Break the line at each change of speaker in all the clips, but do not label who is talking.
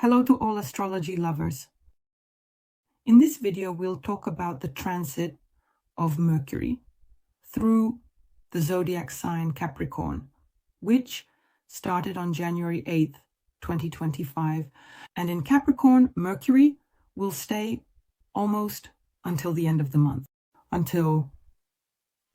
Hello to all astrology lovers. In this video, we'll talk about the transit of Mercury through the zodiac sign Capricorn, which started on January 8th, 2025. And in Capricorn, Mercury will stay almost until the end of the month, until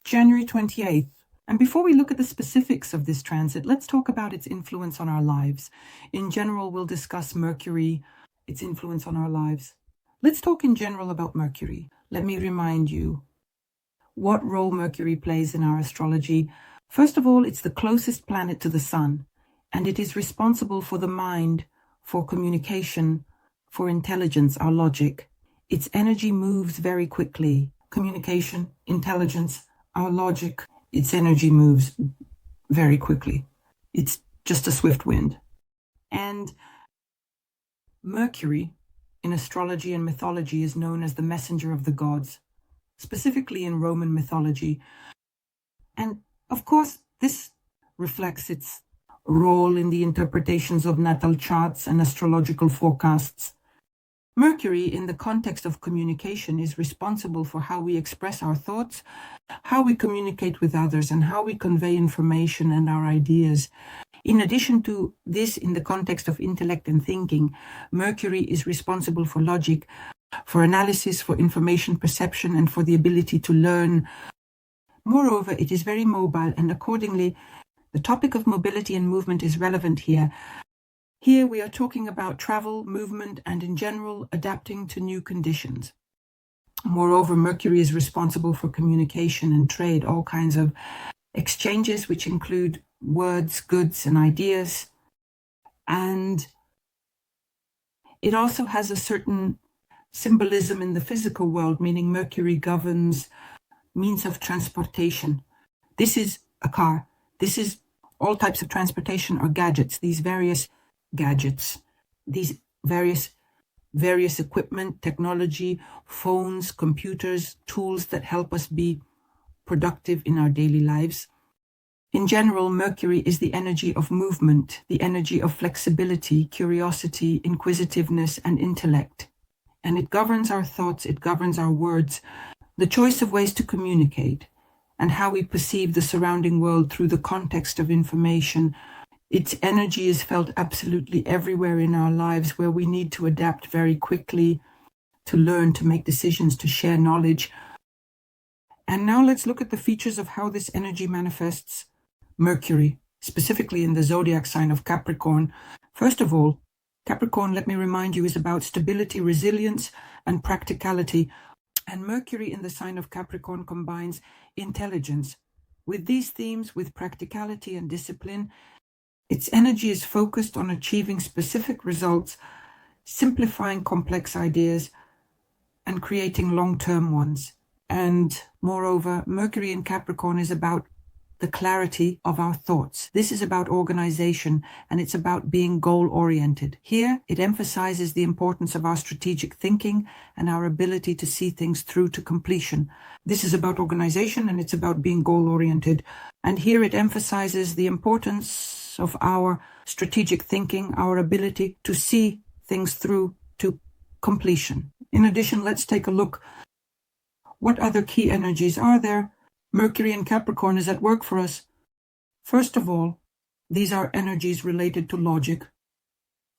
January 28th. And before we look at the specifics of this transit, let's talk about its influence on our lives. In general, we'll discuss Mercury, its influence on our lives. Let's talk in general about Mercury. Let me remind you what role Mercury plays in our astrology. First of all, it's the closest planet to the sun, and it is responsible for the mind, for communication, for intelligence, our logic. Its energy moves very quickly. Communication, intelligence, our logic. Its energy moves very quickly. It's just a swift wind. And Mercury in astrology and mythology is known as the messenger of the gods, specifically in Roman mythology. And of course, this reflects its role in the interpretations of natal charts and astrological forecasts. Mercury, in the context of communication, is responsible for how we express our thoughts, how we communicate with others, and how we convey information and our ideas. In addition to this, in the context of intellect and thinking, Mercury is responsible for logic, for analysis, for information perception, and for the ability to learn. Moreover, it is very mobile, and accordingly, the topic of mobility and movement is relevant here. Here we are talking about travel, movement, and in general, adapting to new conditions. Moreover, Mercury is responsible for communication and trade, all kinds of exchanges, which include words, goods, and ideas. And it also has a certain symbolism in the physical world, meaning Mercury governs means of transportation. This is a car. This is all types of transportation or gadgets, these various gadgets, these various equipment, technology, phones, computers, tools that help us be productive in our daily lives. In general, Mercury is the energy of movement, the energy of flexibility, curiosity, inquisitiveness, and intellect. And it governs our thoughts, it governs our words, the choice of ways to communicate, and how we perceive the surrounding world through the context of information. Its energy is felt absolutely everywhere in our lives, where we need to adapt very quickly, to learn, to make decisions, to share knowledge. And now let's look at the features of how this energy manifests Mercury, specifically in the zodiac sign of Capricorn. First of all, Capricorn, let me remind you, is about stability, resilience, and practicality. And Mercury in the sign of Capricorn combines intelligence. With these themes, with practicality and discipline, its energy is focused on achieving specific results, simplifying complex ideas, and creating long-term ones. And moreover, Mercury in Capricorn is about the clarity of our thoughts. This is about organization, and it's about being goal-oriented. Here, it emphasizes the importance of our strategic thinking and our ability to see things through to completion. This is about organization, and it's about being goal-oriented. And here it emphasizes the importance of our strategic thinking, our ability to see things through to completion. In addition, let's take a look. What other key energies are there? Mercury in Capricorn is at work for us. First of all, these are energies related to logic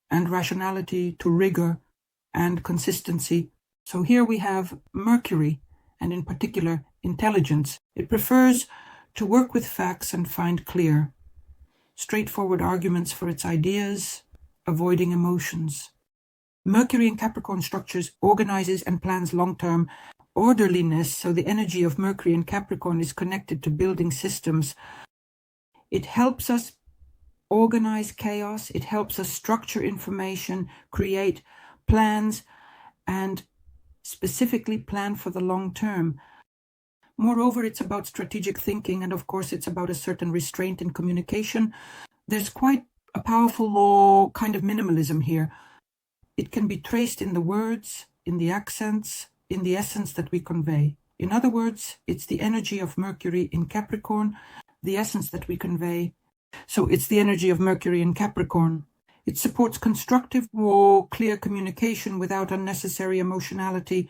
and rationality, to rigor and consistency. So here we have Mercury, and in particular, intelligence. It prefers to work with facts and find clear, straightforward arguments for its ideas, avoiding emotions. Mercury in Capricorn structures, organizes, and plans long-term orderliness. So the energy of Mercury in Capricorn is connected to building systems. It helps us organize chaos. It helps us structure information, create plans, and specifically plan for the long term. Moreover, it's about strategic thinking, and of course, it's about a certain restraint in communication. There's quite a powerful kind of minimalism here. It can be traced in the words, in the accents, in the essence that we convey. In other words, it's the energy of Mercury in Capricorn, the essence that we convey. So it's the energy of Mercury in Capricorn. It supports constructive or clear communication without unnecessary emotionality.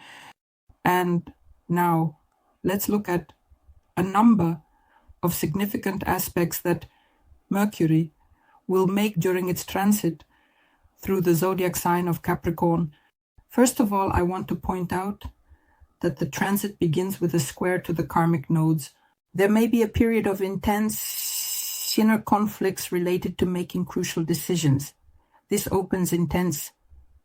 And now let's look at a number of significant aspects that Mercury will make during its transit through the zodiac sign of Capricorn. First of all, I want to point out that the transit begins with a square to the karmic nodes. There may be a period of intense inner conflicts related to making crucial decisions. This opens intense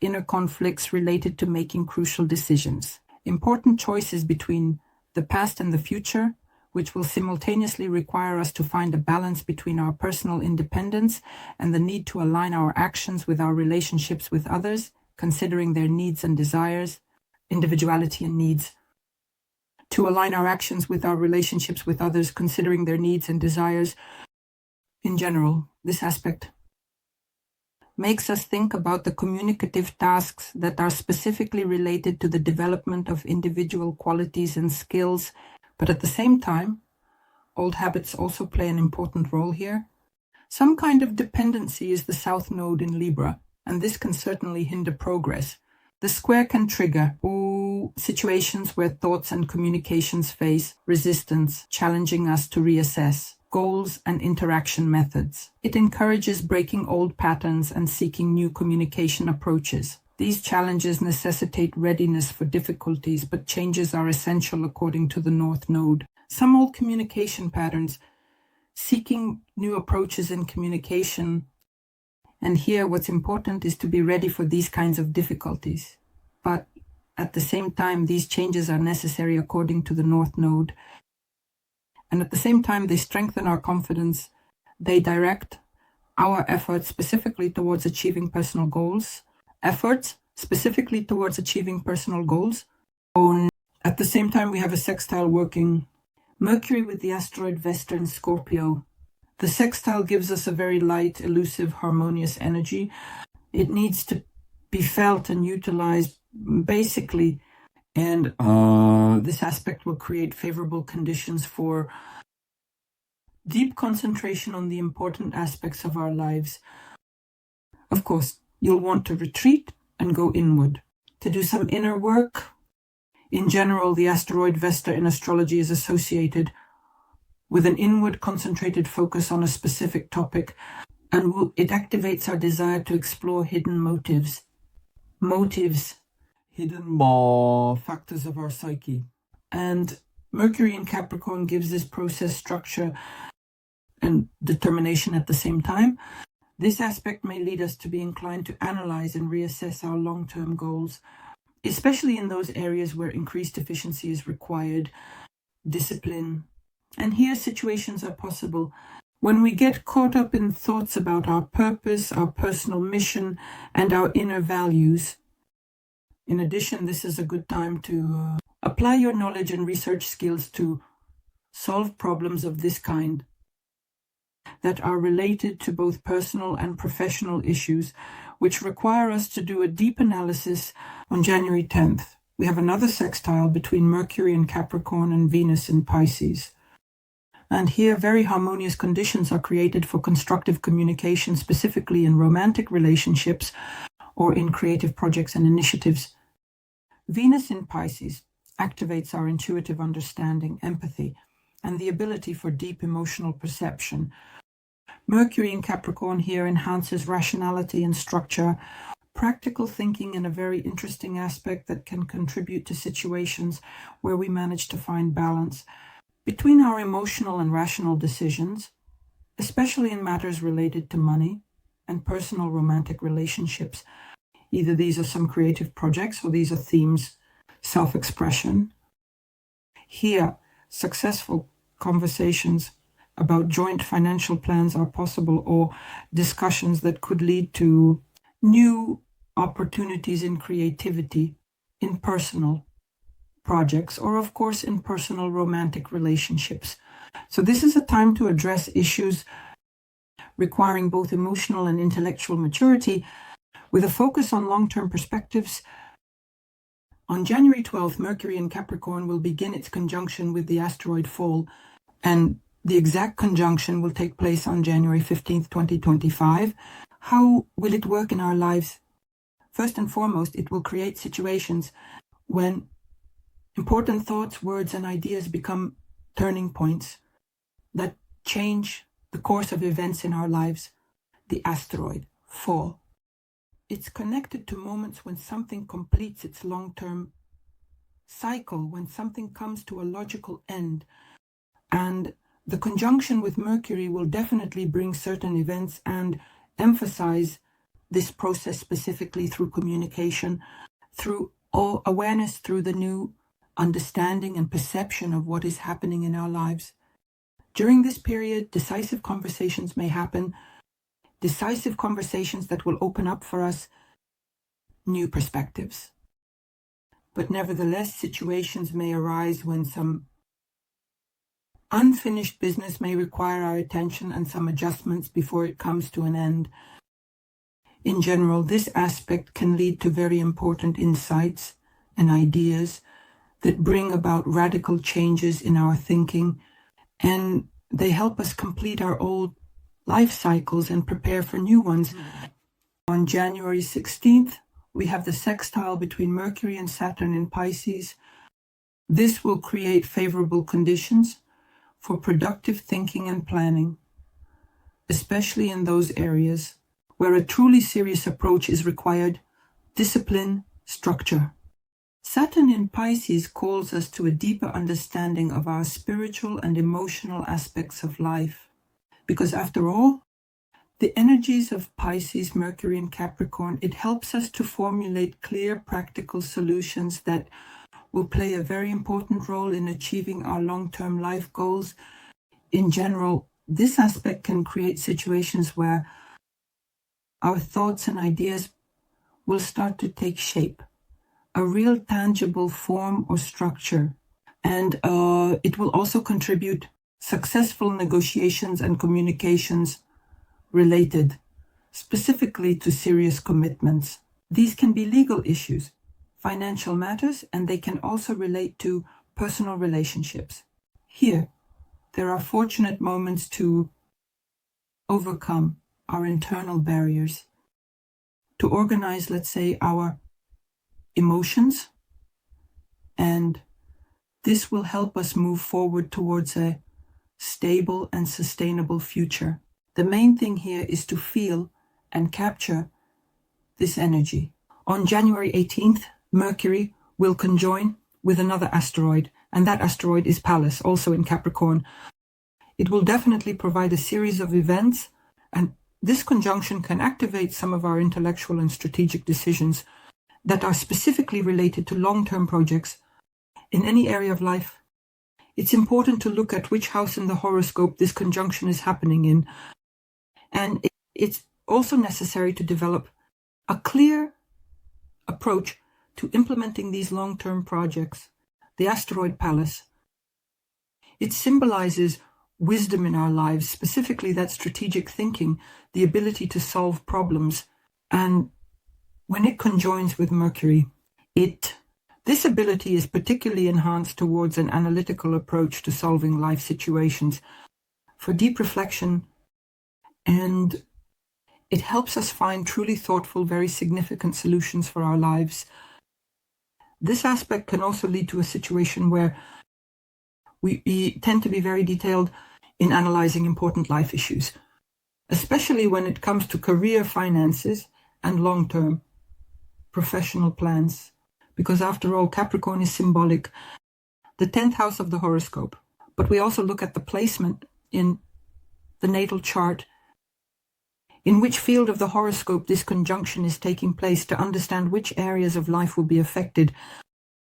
inner conflicts related to making crucial decisions. Important choices between the past and the future, which will simultaneously require us to find a balance between our personal independence and the need to align our actions with our relationships with others, considering their needs and desires, individuality and needs. To align our actions with our relationships with others, considering their needs and desires. In general, this aspect makes us think about the communicative tasks that are specifically related to the development of individual qualities and skills, but at the same time, old habits also play an important role here. Some kind of dependency is the south node in Libra, and this can certainly hinder progress. The square can trigger situations where thoughts and communications face resistance, challenging us to reassess goals and interaction methods. It encourages breaking old patterns and seeking new communication approaches. These challenges necessitate readiness for difficulties, but changes are essential according to the North Node. Some old communication patterns, seeking new approaches in communication. And here what's important is to be ready for these kinds of difficulties. But at the same time, these changes are necessary according to the North Node. And at the same time, they strengthen our confidence. They direct our efforts specifically towards achieving personal goals. At the same time, we have a sextile working Mercury with the asteroid Vesta in Scorpio. The sextile gives us a very light, elusive, harmonious energy. It needs to be felt and utilized basically, and this aspect will create favorable conditions for deep concentration on the important aspects of our lives. Of course, you'll want to retreat and go inward, to do some inner work. In general, the asteroid Vesta in astrology is associated with an inward concentrated focus on a specific topic, and it activates our desire to explore hidden motives, hidden factors of our psyche. And Mercury in Capricorn gives this process structure and determination at the same time. This aspect may lead us to be inclined to analyze and reassess our long-term goals, especially in those areas where increased efficiency is required, discipline. And here situations are possible when we get caught up in thoughts about our purpose, our personal mission, and our inner values. In addition, this is a good time to apply your knowledge and research skills to solve problems of this kind that are related to both personal and professional issues, which require us to do a deep analysis. On January 10th, we have another sextile between Mercury in Capricorn and Venus in Pisces. And here, very harmonious conditions are created for constructive communication, specifically in romantic relationships or in creative projects and initiatives. Venus in Pisces activates our intuitive understanding, empathy, and the ability for deep emotional perception. Mercury in Capricorn here enhances rationality and structure, practical thinking, and a very interesting aspect that can contribute to situations where we manage to find balance between our emotional and rational decisions, especially in matters related to money and personal romantic relationships. Either these are some creative projects or these are themes, self-expression. Here, successful conversations about joint financial plans are possible, or discussions that could lead to new opportunities in creativity, in personal projects, or of course in personal romantic relationships. So this is a time to address issues requiring both emotional and intellectual maturity, with a focus on long-term perspectives. On January 12th, Mercury in Capricorn will begin its conjunction with the asteroid Fall, and the exact conjunction will take place on January 15th, 2025. How will it work in our lives? First and foremost, it will create situations when important thoughts, words, and ideas become turning points that change the course of events in our lives. The asteroid fall. It's connected to moments when something completes its long-term cycle, when something comes to a logical end. And the conjunction with Mercury will definitely bring certain events and emphasize this process specifically through communication, through awareness, through the new understanding and perception of what is happening in our lives. During this period, decisive conversations may happen, decisive conversations that will open up for us new perspectives. But nevertheless, situations may arise when some unfinished business may require our attention and some adjustments before it comes to an end. In general, this aspect can lead to very important insights and ideas that bring about radical changes in our thinking, and they help us complete our old life cycles and prepare for new ones. On January 16th, we have the sextile between Mercury and Saturn in Pisces. This will create favorable conditions for productive thinking and planning, especially in those areas where a truly serious approach is required: discipline, structure. Saturn in Pisces calls us to a deeper understanding of our spiritual and emotional aspects of life, because after all, the energies of Pisces, Mercury, and Capricorn, it helps us to formulate clear, practical solutions that will play a very important role in achieving our long-term life goals. In general, this aspect can create situations where our thoughts and ideas will start to take shape, a real tangible form or structure, and it will also contribute successful negotiations and communications related specifically to serious commitments. These can be legal issues, financial matters, and they can also relate to personal relationships. Here, there are fortunate moments to overcome our internal barriers, to organize, let's say, our emotions, and this will help us move forward towards a stable and sustainable future. The main thing here is to feel and capture this energy. On January 18th, Mercury will conjoin with another asteroid, and that asteroid is Pallas, also in Capricorn. It will definitely provide a series of events, and this conjunction can activate some of our intellectual and strategic decisions that are specifically related to long-term projects in any area of life. It's important to look at which house in the horoscope this conjunction is happening in, and it's also necessary to develop a clear approach to implementing these long-term projects. The asteroid Pallas, it symbolizes wisdom in our lives, specifically that strategic thinking, the ability to solve problems. And when it conjoins with Mercury, this ability is particularly enhanced towards an analytical approach to solving life situations, for deep reflection, and it helps us find truly thoughtful, very significant solutions for our lives. This aspect can also lead to a situation where we tend to be very detailed in analyzing important life issues, especially when it comes to career, finances, and long-term professional plans. Because after all, Capricorn is symbolic, the 10th house of the horoscope. But we also look at the placement in the natal chart, in which field of the horoscope this conjunction is taking place, to understand which areas of life will be affected.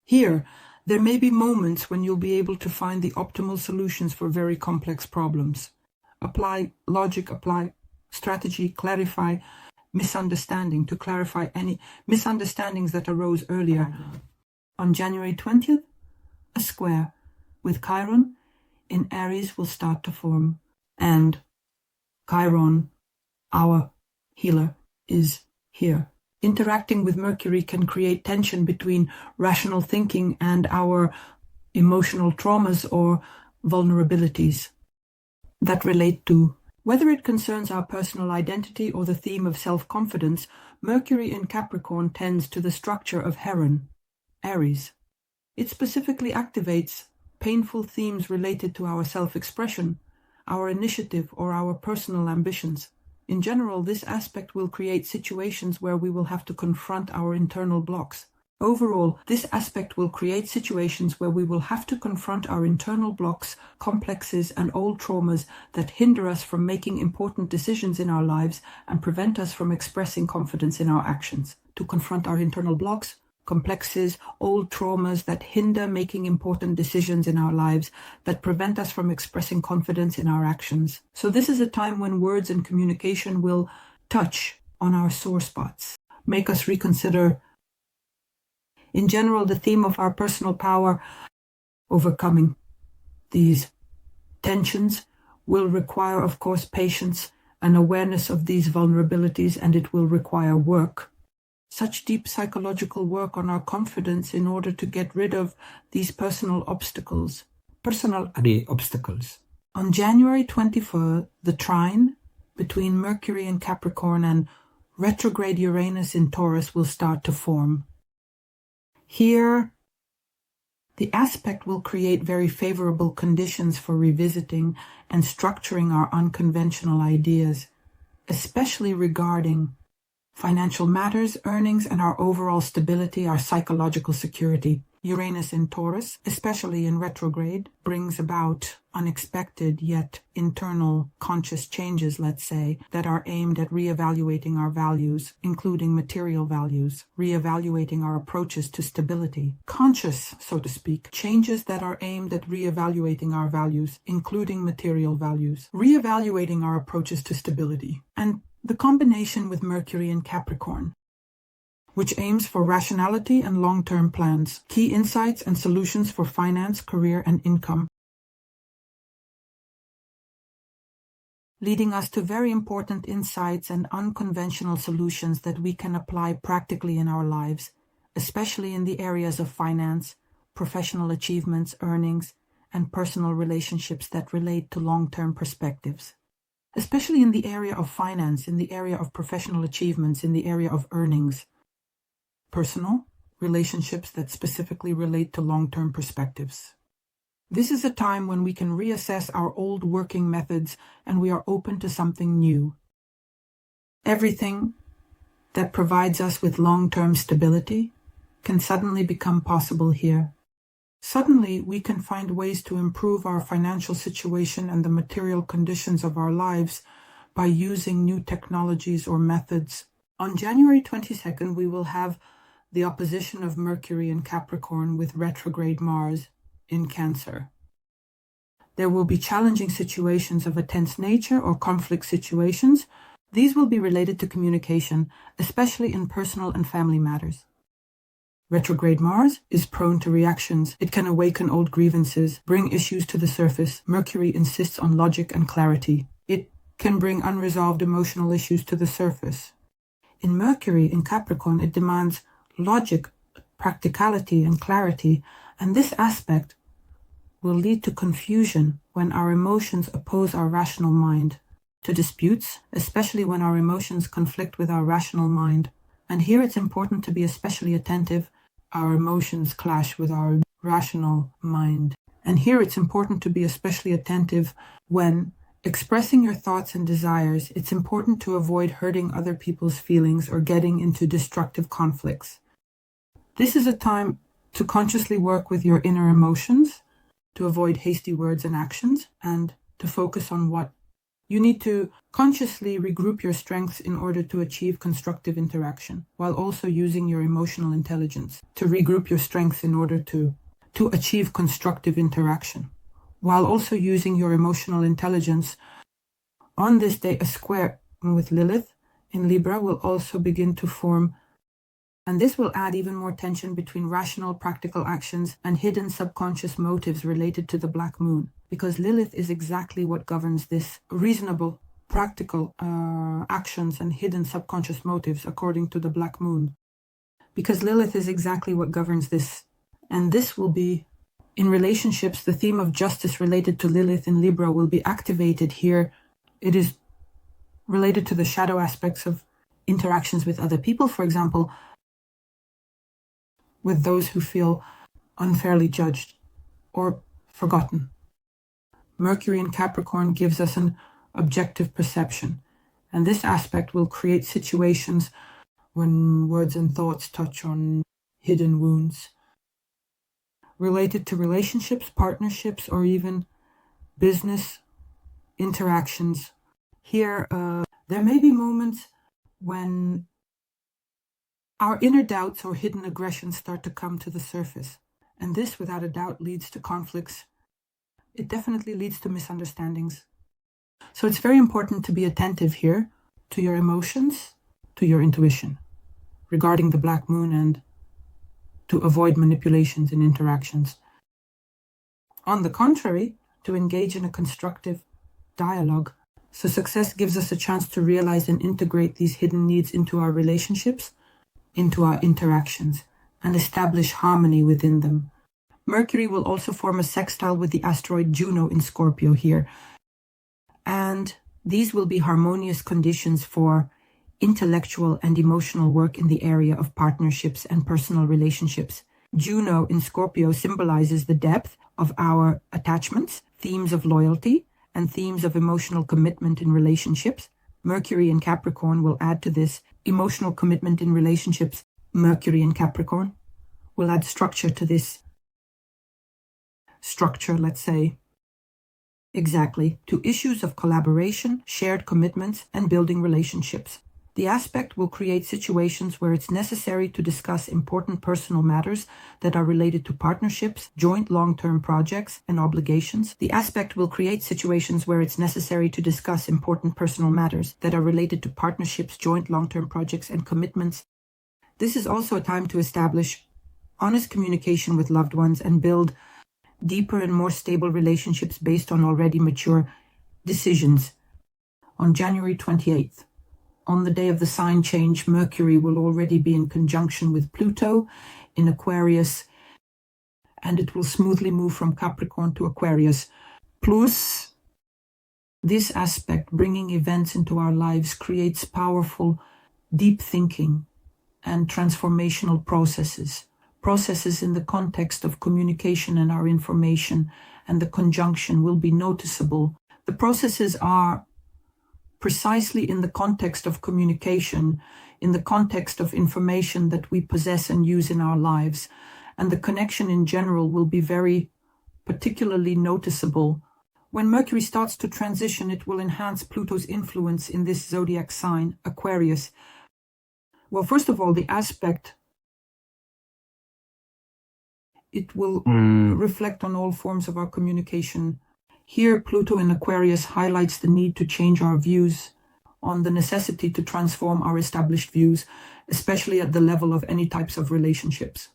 Here, there may be moments when you'll be able to find the optimal solutions for very complex problems. Apply logic, apply strategy, clarify misunderstanding, to clarify any misunderstandings that arose earlier. On January 20th, a square with Chiron in Aries will start to form, and Chiron, our healer, is here. Interacting with Mercury can create tension between rational thinking and our emotional traumas or vulnerabilities that relate to Whether it concerns our personal identity or the theme of self-confidence, Mercury in Capricorn tends to the structure of Heron, Aries. It specifically activates painful themes related to our self-expression, our initiative, or our personal ambitions. In general, this aspect will create situations where we will have to confront our internal blocks. Overall, this aspect will create situations where we will have to confront our internal blocks, complexes, and old traumas that hinder us from making important decisions in our lives and prevent us from expressing confidence in our actions. To confront our internal blocks, complexes, old traumas that hinder making important decisions in our lives, that prevent us from expressing confidence in our actions. So this is a time when words and communication will touch on our sore spots, make us reconsider. In general, the theme of our personal power, overcoming these tensions, will require, of course, patience and awareness of these vulnerabilities, and it will require work. Such deep psychological work on our confidence in order to get rid of these personal obstacles. On January 24th, the trine between Mercury in Capricorn and retrograde Uranus in Taurus will start to form. Here, the aspect will create very favorable conditions for revisiting and structuring our unconventional ideas, especially regarding financial matters, earnings, and our overall stability, our psychological security. Uranus in Taurus, especially in retrograde, brings about unexpected yet internal conscious changes, let's say, that are aimed at reevaluating our values, including material values, reevaluating our approaches to stability. Conscious, so to speak, changes that are aimed at reevaluating our values, including material values, reevaluating our approaches to stability. And the combination with Mercury in Capricorn, which aims for rationality and long-term plans, key insights and solutions for finance, career, and income, leading us to very important insights and unconventional solutions that we can apply practically in our lives, especially in the areas of finance, professional achievements, earnings, and personal relationships that relate to long-term perspectives. Especially in the area of finance, in the area of professional achievements, in the area of earnings, personal relationships that specifically relate to long-term perspectives. This is a time when we can reassess our old working methods and we are open to something new. Everything that provides us with long-term stability can suddenly become possible here. Suddenly, we can find ways to improve our financial situation and the material conditions of our lives by using new technologies or methods. On January 22nd, we will have the opposition of Mercury in Capricorn with retrograde Mars in Cancer. There will be challenging situations of a tense nature or conflict situations. These will be related to communication, especially in personal and family matters. Retrograde Mars is prone to reactions. It can awaken old grievances, bring issues to the surface. Mercury insists on logic and clarity. It can bring unresolved emotional issues to the surface. In Mercury in Capricorn, it demands logic, practicality, and clarity, and this aspect will lead to confusion when our emotions oppose our rational mind, to disputes, especially when our emotions conflict with our rational mind. And here it's important to be especially attentive. Our emotions clash with our rational mind. And here it's important to be especially attentive when expressing your thoughts and desires. It's important to avoid hurting other people's feelings or getting into destructive conflicts. This is a time to consciously work with your inner emotions, to avoid hasty words and actions, and to focus on what you need to consciously regroup your strengths in order to achieve constructive interaction, while also using your emotional intelligence to regroup your strengths in order to achieve constructive interaction, while also using your emotional intelligence. On this day, a square with Lilith in Libra will also begin to form, and this will add even more tension between rational, practical actions and hidden subconscious motives related to the Black Moon, because Lilith is exactly what governs this reasonable, practical actions and hidden subconscious motives according to the Black Moon. Because Lilith is exactly what governs this, and this will be, in relationships, the theme of justice related to Lilith in Libra will be activated here. It is related to the shadow aspects of interactions with other people, for example, with those who feel unfairly judged or forgotten. Mercury in Capricorn gives us an objective perception, and this aspect will create situations when words and thoughts touch on hidden wounds related to relationships, partnerships, or even business interactions. Here, there may be moments when our inner doubts or hidden aggressions start to come to the surface, and this, without a doubt, leads to conflicts. It definitely leads to misunderstandings. So it's very important to be attentive here to your emotions, to your intuition regarding the black moon, and to avoid manipulations in interactions. On the contrary, to engage in a constructive dialogue. So success gives us a chance to realize and integrate these hidden needs into our relationships, into our interactions, and establish harmony within them. Mercury will also form a sextile with the asteroid Juno in Scorpio here. And these will be harmonious conditions for intellectual and emotional work in the area of partnerships and personal relationships. Juno in Scorpio symbolizes the depth of our attachments, themes of loyalty, and themes of emotional commitment in relationships. Mercury in Capricorn will add to this emotional commitment in relationships. Mercury in Capricorn will add structure to this structure, let's say. Exactly, to issues of collaboration, shared commitments, and building relationships. The aspect will create situations where it's necessary to discuss important personal matters that are related to partnerships, joint long-term projects, and obligations. The aspect will create situations where it's necessary to discuss important personal matters that are related to partnerships, joint long-term projects, and commitments. This is also a time to establish honest communication with loved ones and build deeper and more stable relationships based on already mature decisions. On January 28th, on the day of the sign change, Mercury will already be in conjunction with Pluto in Aquarius, and it will smoothly move from Capricorn to Aquarius. Plus, this aspect, bringing events into our lives, creates powerful, deep thinking and transformational processes in the context of communication and our information, and the conjunction will be noticeable. The processes are precisely in the context of communication, in the context of information that we possess and use in our lives, and the connection in general will be very particularly noticeable. When Mercury starts to transition, it will enhance Pluto's influence in this zodiac sign, Aquarius. Well, first of all, the aspect, it will reflect on all forms of our communication. Here, Pluto in Aquarius highlights the need to change our views on the necessity to transform our established views, especially at the level of any types of relationships.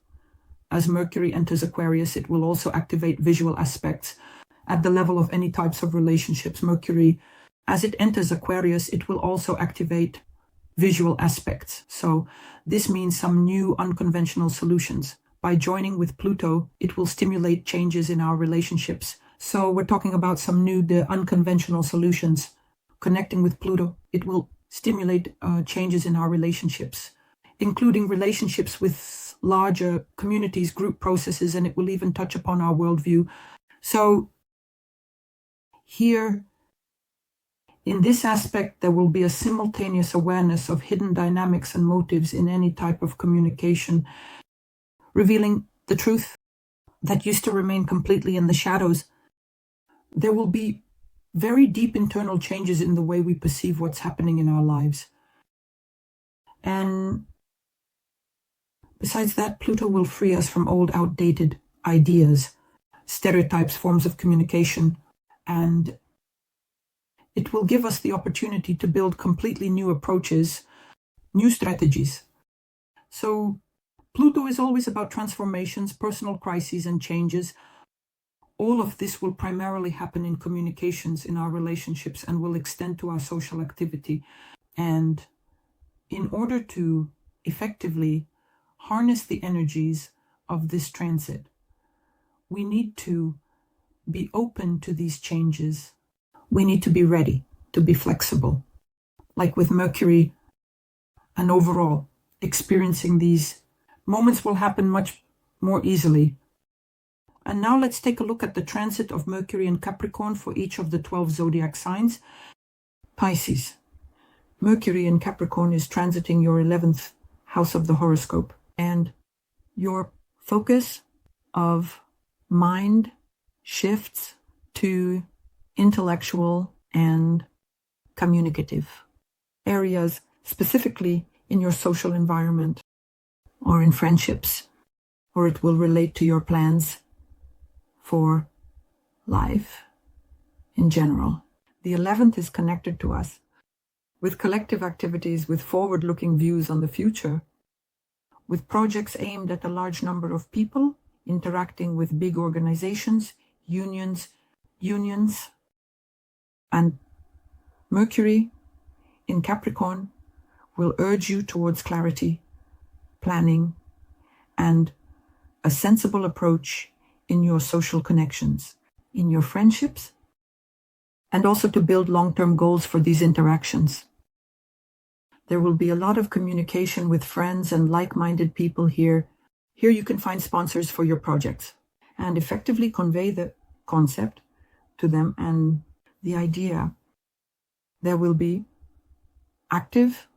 As Mercury enters Aquarius, it will also activate visual aspects at the level of any types of relationships. Mercury, as it enters Aquarius, it will also activate visual aspects. So this means some new unconventional solutions. By joining with Pluto, it will stimulate changes in our relationships. So we're talking about some new, unconventional solutions. Connecting with Pluto, it will stimulate changes in our relationships, including relationships with larger communities, group processes, and it will even touch upon our worldview. So here, in this aspect, there will be a simultaneous awareness of hidden dynamics and motives in any type of communication, revealing the truth that used to remain completely in the shadows. There will be very deep internal changes in the way we perceive what's happening in our lives. And besides that, Pluto will free us from old, outdated ideas, stereotypes, forms of communication, and it will give us the opportunity to build completely new approaches, new strategies. So Pluto is always about transformations, personal crises, and changes. All of this will primarily happen in communications, in our relationships, and will extend to our social activity. And in order to effectively harness the energies of this transit, we need to be open to these changes. We need to be ready, to be flexible. like with Mercury, and overall, experiencing these moments will happen much more easily. And now let's take a look at the transit of Mercury and Capricorn for each of the 12 zodiac signs. Pisces. Mercury in Capricorn is transiting your 11th house of the horoscope, and your focus of mind shifts to intellectual and communicative areas, specifically in your social environment or in friendships, or it will relate to your plans for life in general. The 11th is connected to us with collective activities, with forward-looking views on the future, with projects aimed at a large number of people, interacting with big organizations, unions, and Mercury in Capricorn will urge you towards clarity, planning, and a sensible approach in your social connections, in your friendships, and also to build long-term goals for these interactions. There will be a lot of communication with friends and like-minded people here. Here you can find sponsors for your projects and effectively convey the concept to them and the idea. There will be active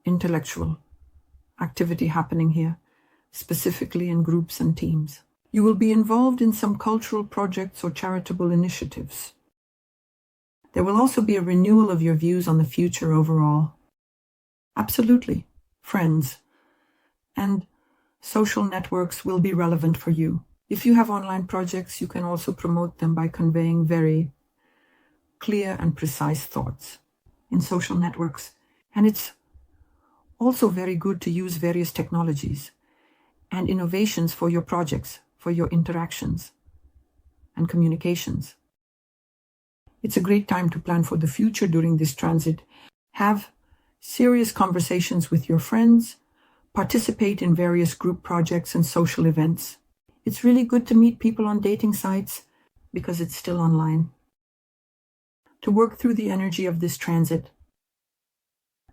intellectual activity happening here, specifically in groups and teams. You will be involved in some cultural projects or charitable initiatives. There will also be a renewal of your views on the future overall. Absolutely, friends and social networks will be relevant for you. If you have online projects, you can also promote them by conveying very clear and precise thoughts in social networks. And it's also very good to use various technologies and innovations for your projects, for your interactions and communications. It's a great time to plan for the future during this transit. Have serious conversations with your friends, participate in various group projects and social events. It's really good to meet people on dating sites because it's still online. To work through the energy of this transit,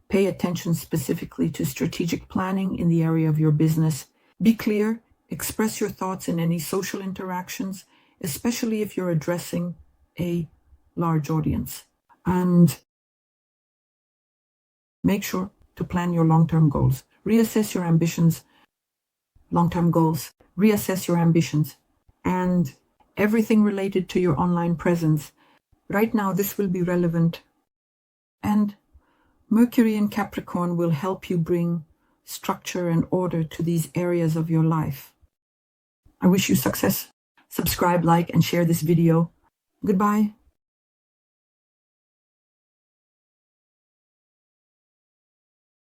pay attention specifically to strategic planning in the area of your business. Be clear, express your thoughts in any social interactions, especially if you're addressing a large audience. And make sure to plan your long-term goals. Reassess your ambitions, long-term goals. Reassess your ambitions and everything related to your online presence. Right now, this will be relevant. And Mercury in Capricorn will help you bring structure and order to these areas of your life. I wish you success. Subscribe, like, and share this video. Goodbye.